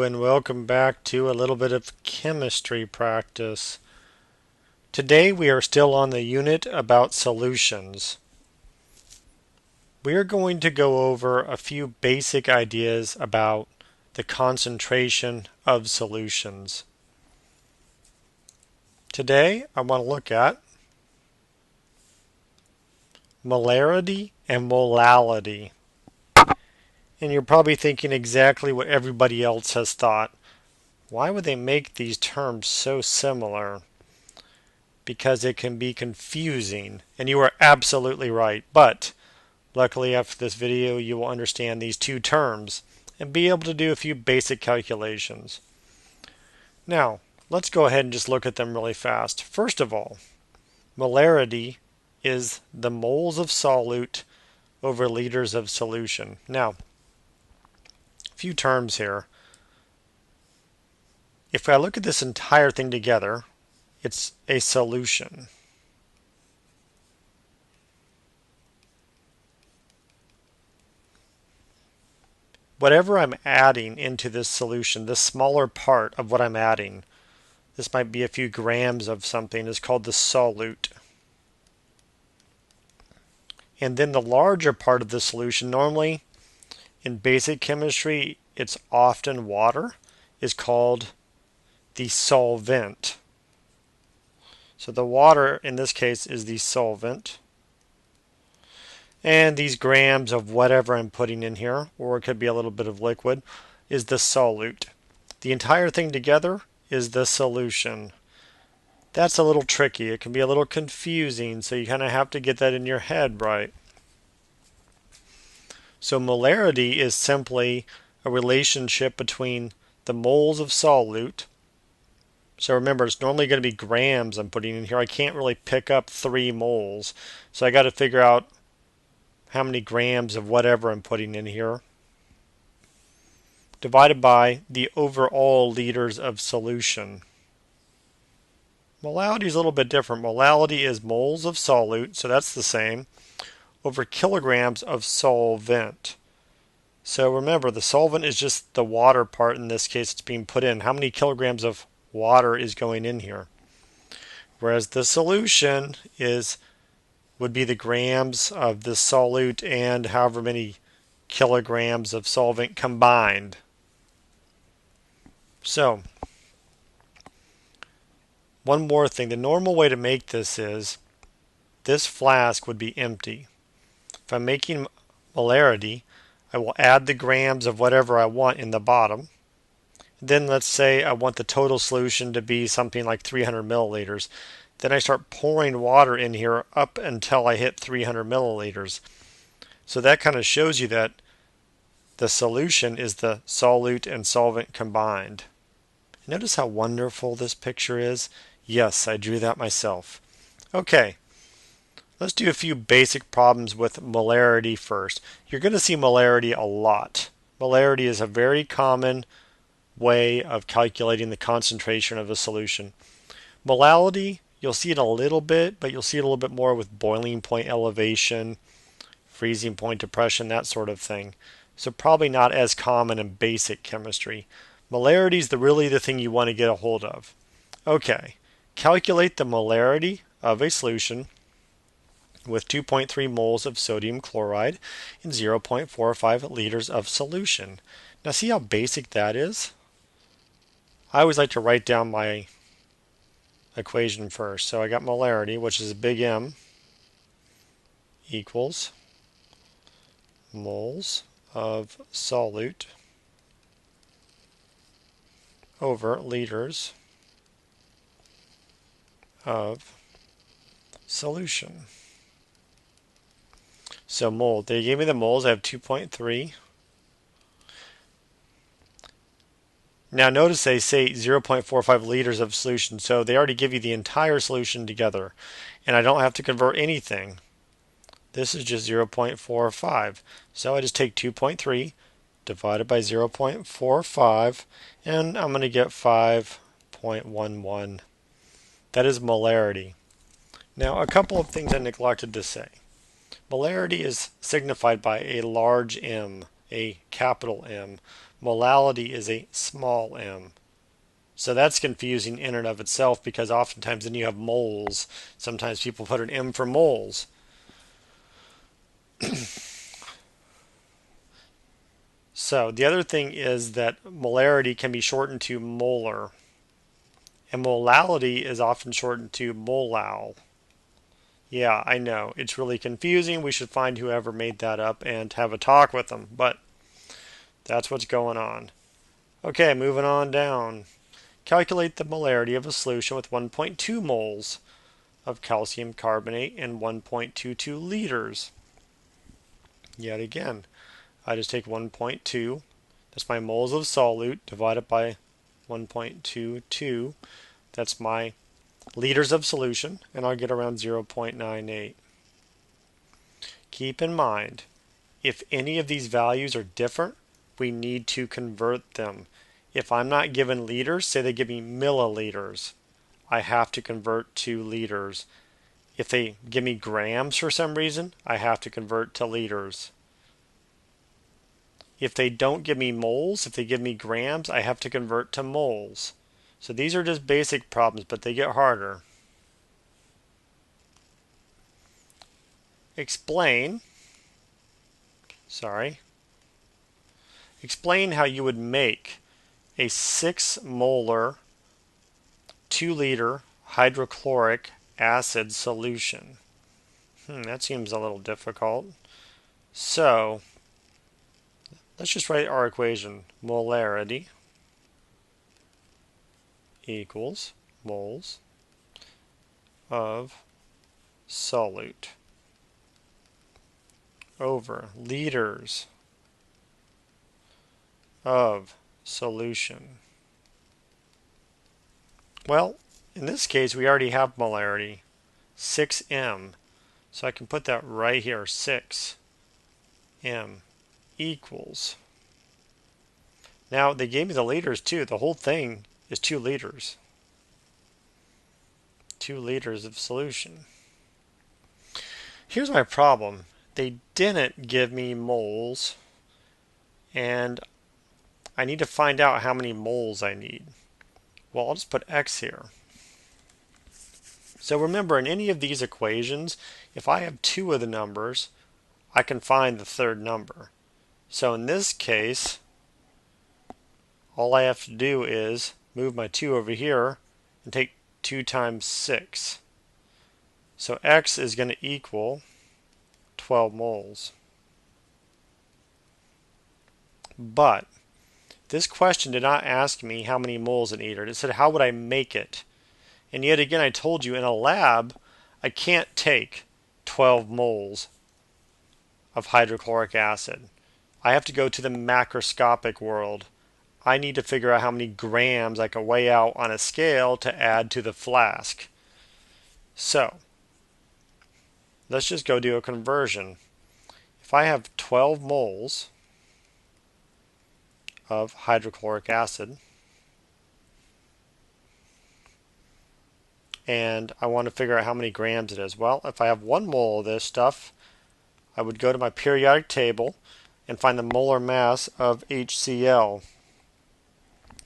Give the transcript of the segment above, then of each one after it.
and welcome back to a little bit of chemistry practice. Today we are still on the unit about solutions. We are going to go over a few basic ideas about the concentration of solutions. Today I want to look at molarity and molality. And you're probably thinking exactly what everybody else has thought. Why would they make these terms so similar? Because it can be confusing, and you are absolutely right. But luckily after this video you will understand these two terms and be able to do a few basic calculations. Now let's go ahead and just look at them really fast. First of all, molarity is the moles of solute over liters of solution. Now, a few terms here. If I look at this entire thing together, it's a solution. Whatever I'm adding into this solution, this smaller part of what I'm adding, this might be a few grams of something, is called the solute. And then the larger part of the solution, normally in basic chemistry it's often water, is called the solvent. So the water in this case is the solvent. And these grams of whatever I'm putting in here, or it could be a little bit of liquid, is the solute. The entire thing together is the solution. That's a little tricky. It can be a little confusing, so you kind of have to get that in your head right. So molarity is simply a relationship between the moles of solute. So remember, it's normally going to be grams I'm putting in here. I can't really pick up 3 moles. So I got to figure out how many grams of whatever I'm putting in here, divided by the overall liters of solution. Molality is a little bit different. Molality is moles of solute, so that's the same, over kilograms of solvent. So remember, the solvent is just the water part in this case it's being put in. How many kilograms of water is going in here? Whereas the solution would be the grams of the solute and however many kilograms of solvent combined. So, one more thing. The normal way to make this is this flask would be empty. If I'm making molarity, I will add the grams of whatever I want in the bottom. Then let's say I want the total solution to be something like 300 milliliters. Then I start pouring water in here up until I hit 300 milliliters. So that kind of shows you that the solution is the solute and solvent combined. Notice how wonderful this picture is? Yes, I drew that myself. Okay, let's do a few basic problems with molarity first. You're going to see molarity a lot. Molarity is a very common way of calculating the concentration of a solution. Molality, you'll see it a little bit, but you'll see it a little bit more with boiling point elevation, freezing point depression, that sort of thing. So probably not as common in basic chemistry. Molarity is really the thing you want to get a hold of. Okay, calculate the molarity of a solution with 2.3 moles of sodium chloride in 0.45 liters of solution. Now see how basic that is? I always like to write down my equation first. So I got molarity, which is a big M, equals moles of solute over liters of solution. So mole, they gave me the moles, I have 2.3. Now notice they say 0.45 liters of solution, so they already give you the entire solution together. And I don't have to convert anything. This is just 0.45. So I just take 2.3 divided by 0.45, and I'm going to get 5.11. That is molarity. Now a couple of things I neglected to say. Molarity is signified by a large M, a capital M. Molality is a small m. So that's confusing in and of itself because oftentimes then you have moles. Sometimes people put an M for moles. So the other thing is that molarity can be shortened to molar. And molality is often shortened to molal. Yeah, I know. It's really confusing. We should find whoever made that up and have a talk with them. But that's what's going on. Okay, moving on down. Calculate the molarity of a solution with 1.2 moles of calcium carbonate and 1.22 liters. Yet again, I just take 1.2, that's my moles of solute, divided by 1.22, that's my liters of solution, and I'll get around 0.98. Keep in mind, if any of these values are different, we need to convert them. If I'm not given liters, say they give me milliliters, I have to convert to liters. If they give me grams for some reason, I have to convert to liters. If they don't give me moles, if they give me grams, I have to convert to moles. So these are just basic problems, but they get harder. Explain how you would make a 6 molar 2 liter hydrochloric acid solution. That seems a little difficult. So let's just write our equation. Molarity equals moles of solute over liters of solution. Well, in this case, we already have molarity, 6m. So I can put that right here, 6m equals. Now, they gave me the liters too. The whole thing is 2 liters. 2 liters of solution. Here's my problem. They didn't give me moles, and I need to find out how many moles I need. Well, I'll just put x here. So remember, in any of these equations, if I have 2 of the numbers, I can find the third number. So in this case, all I have to do is move my 2 over here and take 2 times 6. So x is going to equal 12 moles. But this question did not ask me how many moles it needed. It said how would I make it? And yet again, I told you in a lab, I can't take 12 moles of hydrochloric acid. I have to go to the macroscopic world. I need to figure out how many grams I can weigh out on a scale to add to the flask. So, let's just go do a conversion. If I have 12 moles of hydrochloric acid, and I want to figure out how many grams it is. Well, if I have 1 mole of this stuff, I would go to my periodic table and find the molar mass of HCl,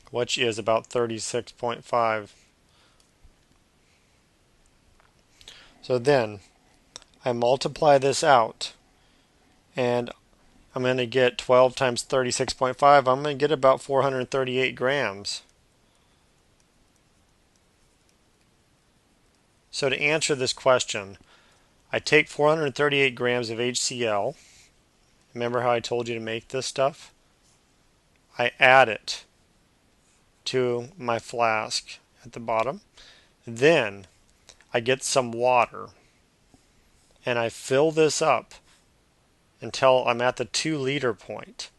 which is about 36.5. So then I multiply this out, and I'm going to get 12 times 36.5. I'm going to get about 438 grams. So to answer this question, I take 438 grams of HCl. Remember how I told you to make this stuff? I add it to my flask at the bottom. Then I get some water and I fill this up until I'm at the 2 liter point.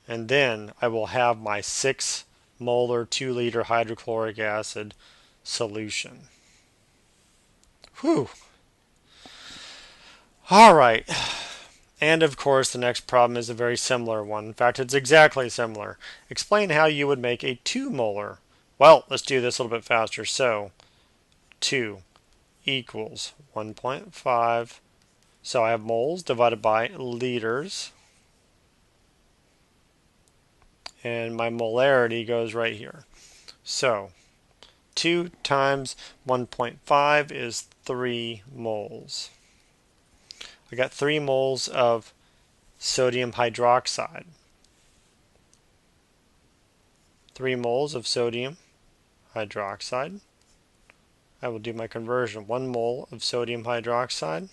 And then I will have my 6 molar 2 liter hydrochloric acid solution. Whew. All right. And of course, the next problem is a very similar one. In fact, it's exactly similar. Explain how you would make a 2 molar. Well, let's do this a little bit faster. So, 2 equals 1.5. So I have moles divided by liters. and my molarity goes right here. So 2 times 1.5 is 3 moles. I got 3 moles of sodium hydroxide. 3 moles of sodium hydroxide. I will do my conversion. 1 mole of sodium hydroxide.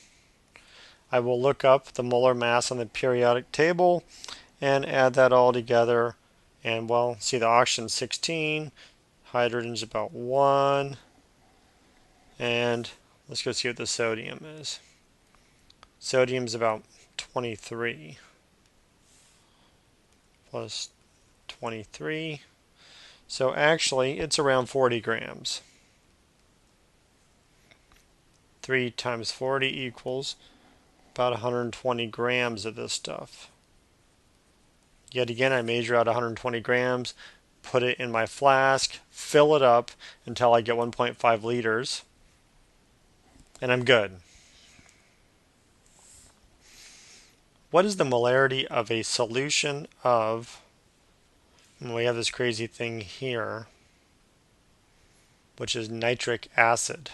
I will look up the molar mass on the periodic table and add that all together. And well, see the oxygen 16, hydrogen's about 1, and let's go see what the sodium is. Sodium's about 23 plus 23. So actually, it's around 40 grams. 3 times 40 equals about 120 grams of this stuff. Yet again, I measure out 120 grams, put it in my flask, fill it up until I get 1.5 liters, and I'm good. What is the molarity of a solution of, and we have this crazy thing here, which is nitric acid.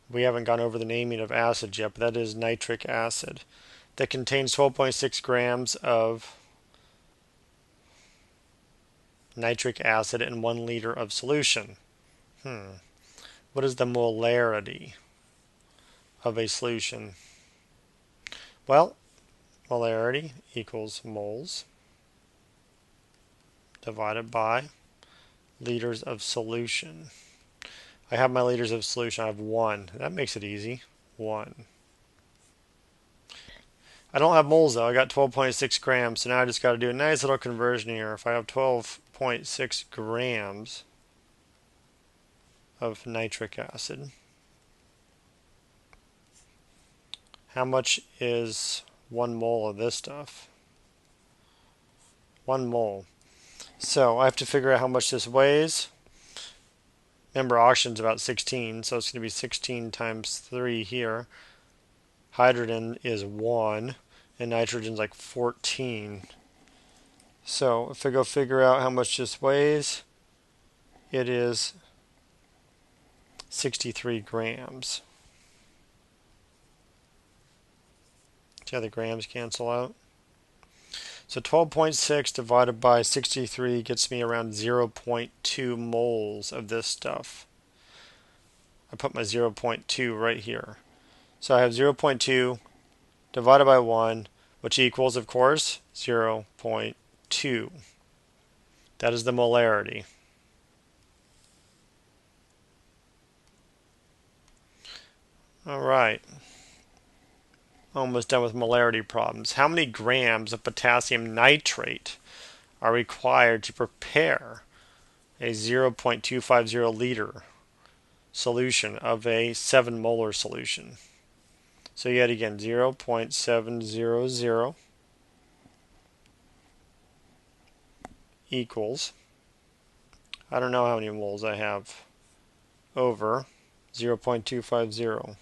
We haven't gone over the naming of acids yet, but that is nitric acid. That contains 12.6 grams of nitric acid in 1 liter of solution. What is the molarity of a solution? Well, molarity equals moles divided by liters of solution. I have my liters of solution. I have 1. That makes it easy. 1. I don't have moles though. I got 12.6 grams. So now I just got to do a nice little conversion here. If I have 12.6 grams of nitric acid, how much is 1 mole of this stuff? 1 mole. So I have to figure out how much this weighs. Remember, oxygen's about 16, so it's going to be 16 times 3 here. Hydrogen is 1, and nitrogen's like 14. So if I go figure out how much this weighs, it is 63 grams. See how the grams cancel out? So 12.6 divided by 63 gets me around 0.2 moles of this stuff. I put my 0.2 right here. So I have 0.2 divided by 1, which equals, of course, 0.2. That is the molarity. All right. Almost done with molarity problems. How many grams of potassium nitrate are required to prepare a 0.250 liter solution of a 7 molar solution? So yet again, 0.700 equals, I don't know how many moles I have, over 0.250.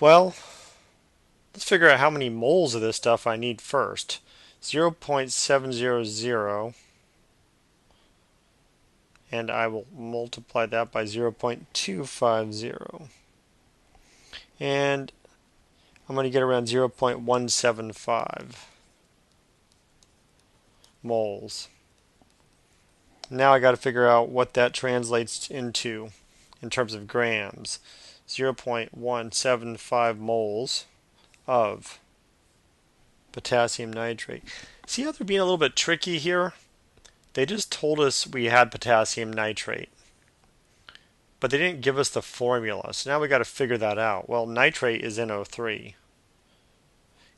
Well, let's figure out how many moles of this stuff I need first. 0.700, and I will multiply that by 0.250. And I'm going to get around 0.175 moles. Now I got to figure out what that translates into in terms of grams. 0.175 moles of potassium nitrate. See how they're being a little bit tricky here? They just told us we had potassium nitrate, but they didn't give us the formula. So now we got to figure that out. Well, nitrate is NO3.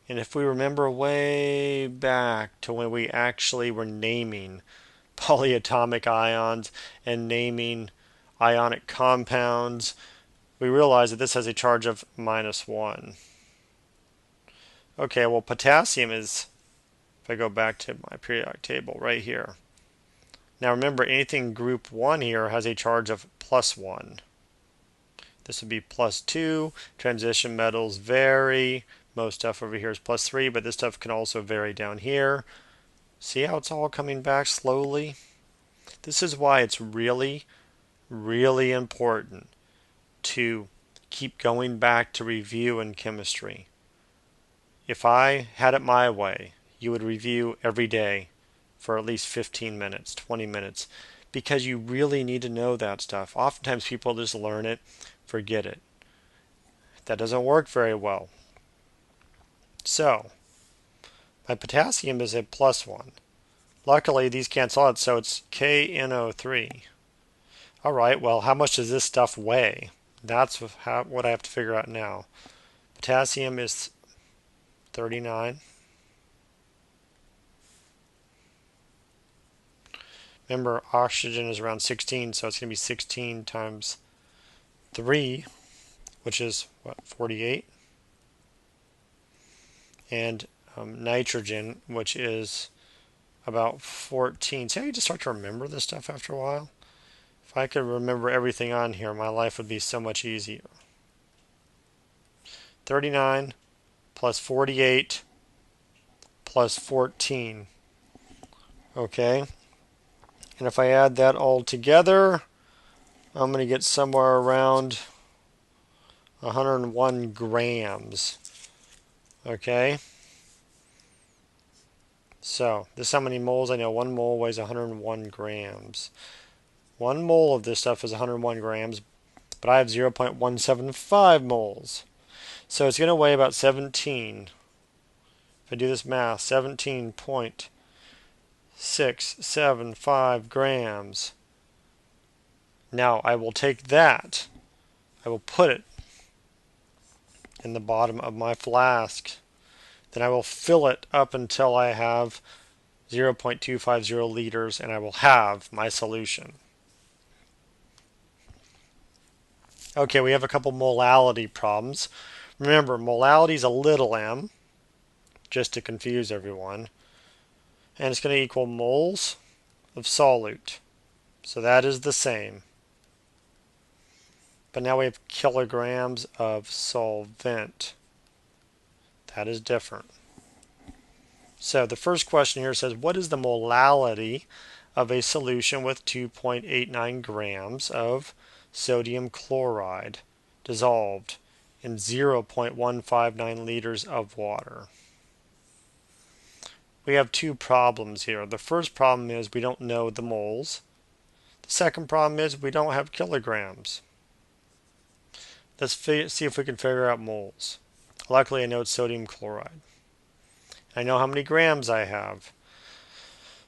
And if we remember way back to when we actually were naming polyatomic ions and naming ionic compounds, we realize that this has a charge of -1. Okay, well, potassium is, if I go back to my periodic table right here. Now remember, anything group 1 here has a charge of +1. This would be +2. Transition metals vary. Most stuff over here is +3, but this stuff can also vary down here. See how it's all coming back slowly? This is why it's really, really important to keep going back to review in chemistry. If I had it my way, you would review every day for at least 15 minutes, 20 minutes, because you really need to know that stuff. Oftentimes people just learn it, forget it. That doesn't work very well. So, my potassium is a +1. Luckily, these cancel out, so it's KNO3. All right, well, how much does this stuff weigh? That's what I have to figure out now. Potassium is 39. Remember, oxygen is around 16, so it's going to be 16 times 3, which is, what, 48? And nitrogen, which is about 14. See how you just start to remember this stuff after a while? If I could remember everything on here, my life would be so much easier. 39 plus 48 plus 14. Okay? And if I add that all together, I'm going to get somewhere around 101 grams. Okay? So, this is how many moles I know. 1 mole weighs 101 grams. 1 mole of this stuff is 101 grams, but I have 0.175 moles. So it's going to weigh about 17. If I do this math, 17.675 grams. Now I will take that, I will put it in the bottom of my flask. Then I will fill it up until I have 0.250 liters, and I will have my solution. Okay, we have a couple molality problems. Remember, molality is a little m, just to confuse everyone. And it's going to equal moles of solute. So that is the same. But now we have kilograms of solvent. That is different. So the first question here says, what is the molality of a solution with 2.89 grams of sodium chloride dissolved in 0.159 liters of water? We have two problems here. The first problem is we don't know the moles. The second problem is we don't have kilograms. Let's see if we can figure out moles. Luckily, I know it's sodium chloride. I know how many grams I have.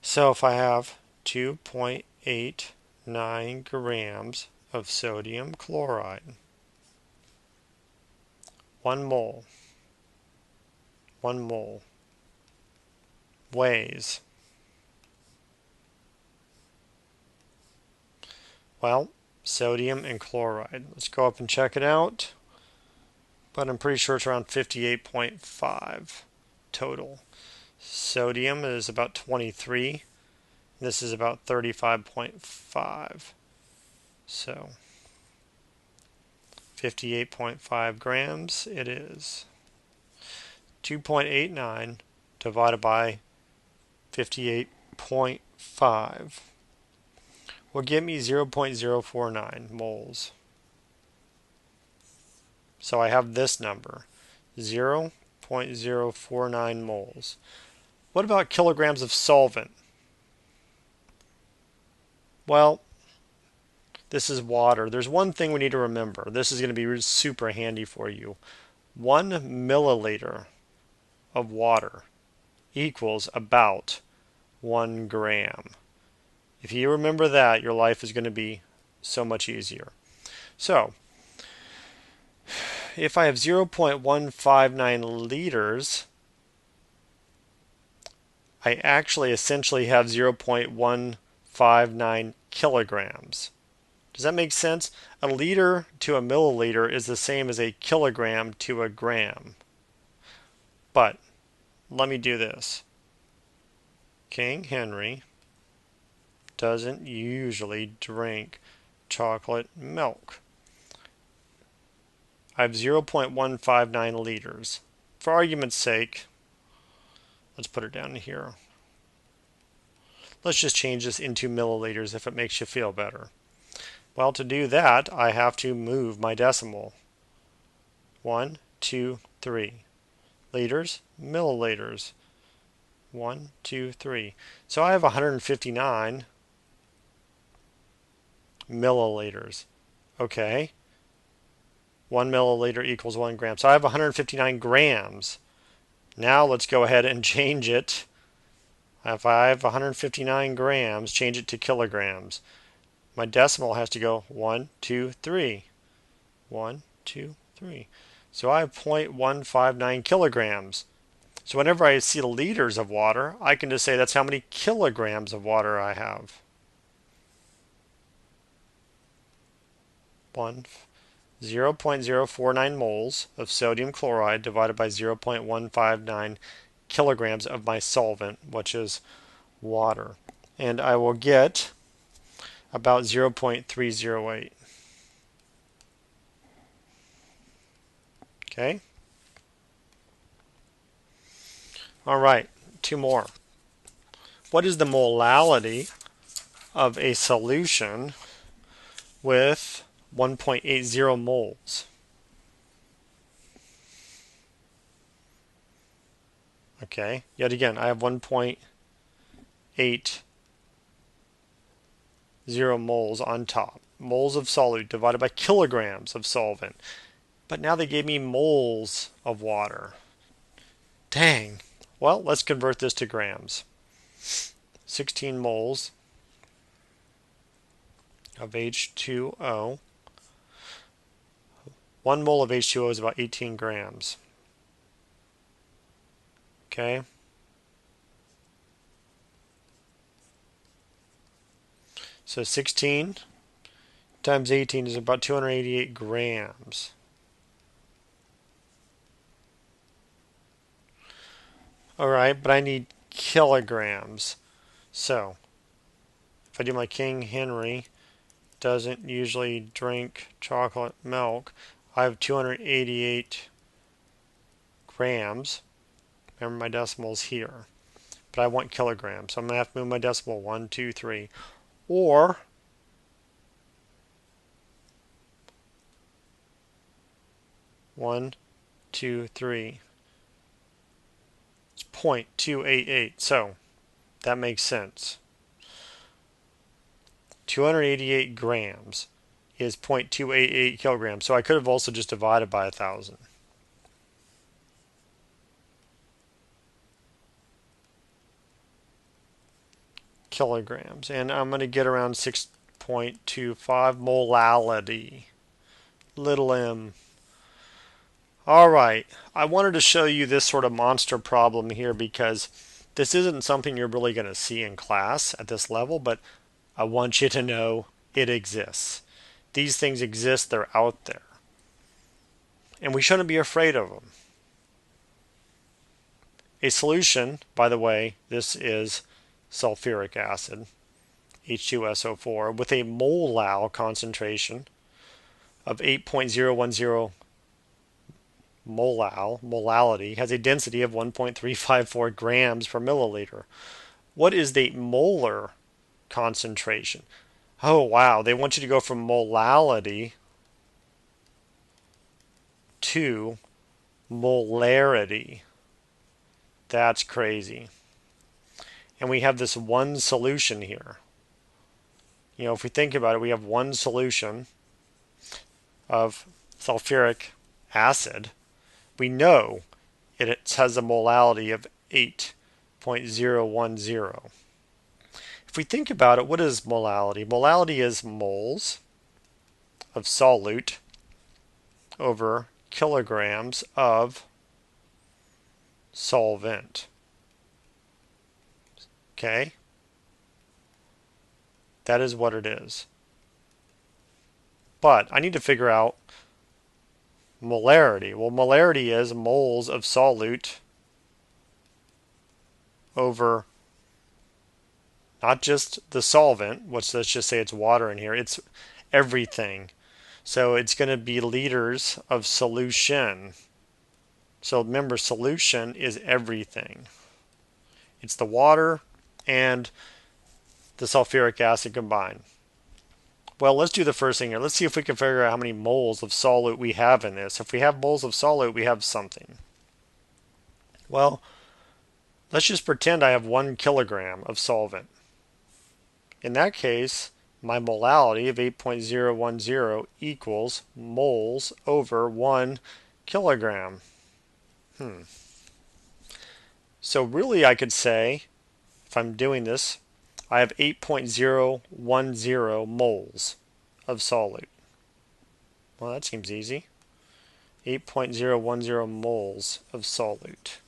So if I have 2.89 grams of sodium chloride, 1 mole weighs, well, sodium and chloride. Let's go up and check it out. But I'm pretty sure it's around 58.5 total. Sodium is about 23. This is about 35.5. So 58.5 grams it is. 2.89 divided by 58.5 will give me 0.049 moles. So I have this number, 0.049 moles. What about kilograms of solvent? Well, this is water. There's one thing we need to remember. This is going to be super handy for you. 1 milliliter of water equals about 1 gram. If you remember that, your life is going to be so much easier. So, if I have 0.159 liters, I actually essentially have 0.159 kilograms. Does that make sense? A liter to a milliliter is the same as a kilogram to a gram. But let me do this. King Henry doesn't usually drink chocolate milk. I have 0.159 liters. for argument's sake, let's put it down here. Let's just change this into milliliters if it makes you feel better. Well, to do that, I have to move my decimal. 1, 2, 3. Liters, milliliters. 1, 2, 3. So I have 159 milliliters. Okay. 1 milliliter equals 1 gram. So I have 159 grams. Now let's go ahead and change it. If I have 159 grams, change it to kilograms. My decimal has to go 1, 2, 3. 1, 2, 3. So I have 0.159 kilograms. So whenever I see liters of water, I can just say that's how many kilograms of water I have. 0.049 moles of sodium chloride divided by 0.159 kilograms of my solvent, which is water. And I will get about 0.308. Okay? All right, two more. What is the molality of a solution with 1.80 moles? Okay, yet again, I have 1.80 moles on top. Moles of solute divided by kilograms of solvent. But now they gave me moles of water. Dang. Well, let's convert this to grams. 16 moles of H2O. 1 mole of H2O is about 18 grams. Okay. So 16 times 18 is about 288 grams. All right, but I need kilograms. So if I do my King Henry doesn't usually drink chocolate milk, I have 288 grams. Remember my decimals here. But I want kilograms. So I'm going to have to move my decimal 1, 2, 3. Or one, 2, 3. It's 0.288. So that makes sense. 288 grams is 0.288 kilograms. So I could have also just divided by 1,000. Kilograms. And I'm going to get around 6.25 molality. Little m. All right. I wanted to show you this sort of monster problem here because this isn't something you're really going to see in class at this level, but I want you to know it exists. These things exist. They're out there. And we shouldn't be afraid of them. A solution, by the way, this is sulfuric acid, H2SO4, with a molal concentration of 8.010 molality, has a density of 1.354 grams per milliliter. What is the molar concentration? Oh, wow. They want you to go from molality to molarity. That's crazy. And we have this one solution here. You know, if we think about it, we have one solution of sulfuric acid. We know it has a molality of 8.010. If we think about it, what is molality? Molality is moles of solute over kilograms of solvent. Okay? That is what it is. But I need to figure out molarity. Well, molarity is moles of solute over not just the solvent, which let's just say it's water in here, it's everything. So it's going to be liters of solution. So remember, solution is everything. It's the water and the sulfuric acid combined. Well, let's do the first thing here. Let's see if we can figure out how many moles of solute we have in this. If we have moles of solute, we have something. Well, let's just pretend I have 1 kilogram of solvent. In that case, my molality of 8.010 equals moles over 1 kilogram. So really I could say, if I'm doing this, I have 8.010 moles of solute. Well, that seems easy. 8.010 moles of solute.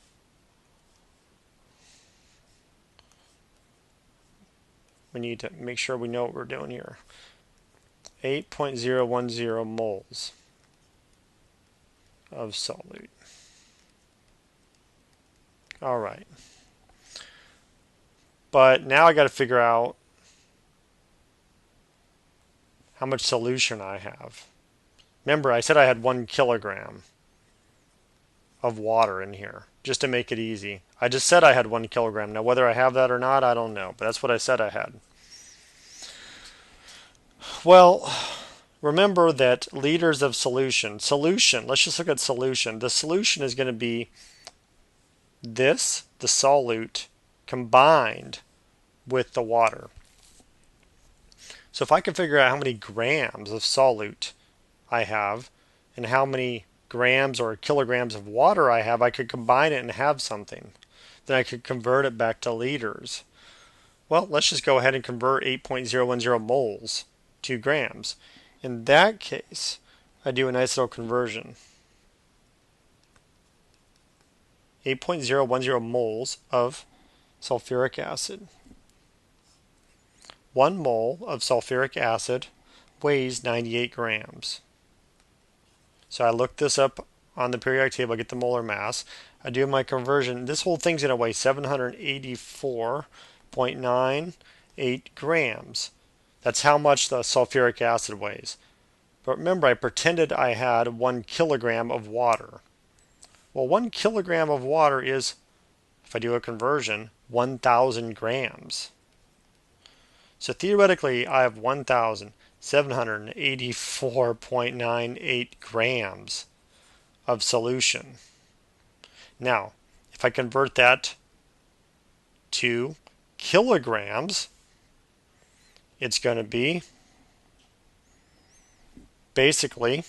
We need to make sure we know what we're doing here. 8.010 moles of solute. All right. But now I got to figure out how much solution I have. Remember, I said I had 1 kilogram of water in here, just to make it easy. I just said I had 1 kilogram. Now, whether I have that or not, I don't know, but that's what I said I had. Well, remember that liters of solution, let's just look at solution. The solution is going to be this, the solute, combined with the water. So if I can figure out how many grams of solute I have and how many grams or kilograms of water I have, I could combine it and have something. Then I could convert it back to liters. Well, let's just go ahead and convert 8.010 moles to grams. In that case, I do a nice little conversion. 8.010 moles of sulfuric acid. 1 mole of sulfuric acid weighs 98 grams. So I look this up on the periodic table, I get the molar mass. I do my conversion. This whole thing's going to weigh 784.98 grams. That's how much the sulfuric acid weighs. But remember, I pretended I had 1 kilogram of water. Well, 1 kilogram of water is, if I do a conversion, 1,000 grams. So theoretically, I have 1,784.98 grams of solution. Now, if I convert that to kilograms, it's going to be basically,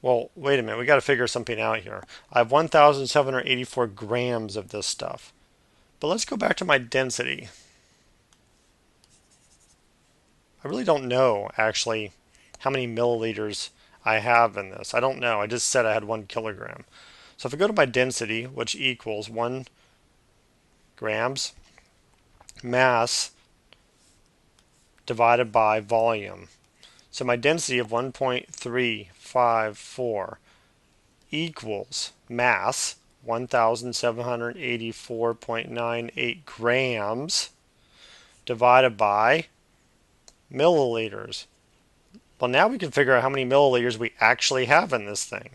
well, wait a minute, we got to figure something out here. I have 1,784 grams of this stuff. But let's go back to my density. I really don't know, actually, how many milliliters I have in this. I don't know. I just said I had 1 kilogram. So if I go to my density, which equals 1 grams mass divided by volume. So my density of 1.354 equals mass 1,784.98 grams divided by milliliters. Well, now we can figure out how many milliliters we actually have in this thing.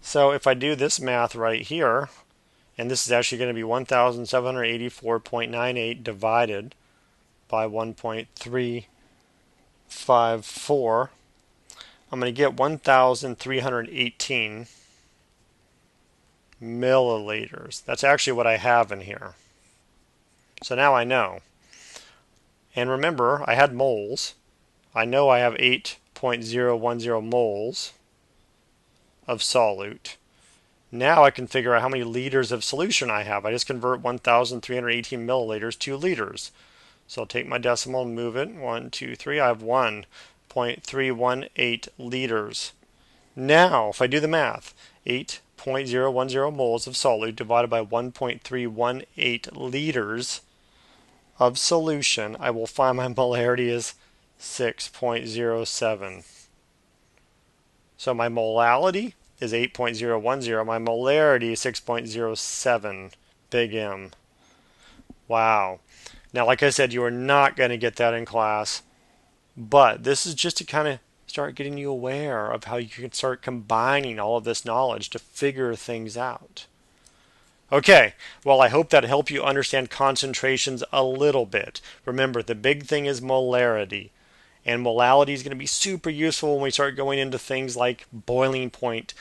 So if I do this math right here, and this is actually going to be 1,784.98 divided by 1.354, I'm going to get 1,318 milliliters. That's actually what I have in here. So now I know. And remember, I had moles. I know I have 8.010 moles of solute. Now I can figure out how many liters of solution I have. I just convert 1,318 milliliters to liters. So I'll take my decimal and move it. 1, 2, 3. I have 1.318 liters. Now, if I do the math, 8.010 moles of solute divided by 1.318 liters of solution, I will find my molarity is 6.07. So my molality is 8.010. My molarity is 6.07. Big M. Wow. Now, like I said, you are not going to get that in class, but this is just to kind of start getting you aware of how you can start combining all of this knowledge to figure things out. Okay, well, I hope that helped you understand concentrations a little bit. Remember, the big thing is molarity. And molality is going to be super useful when we start going into things like boiling point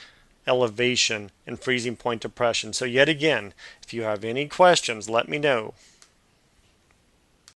elevation and freezing point depression. So yet again, if you have any questions, let me know.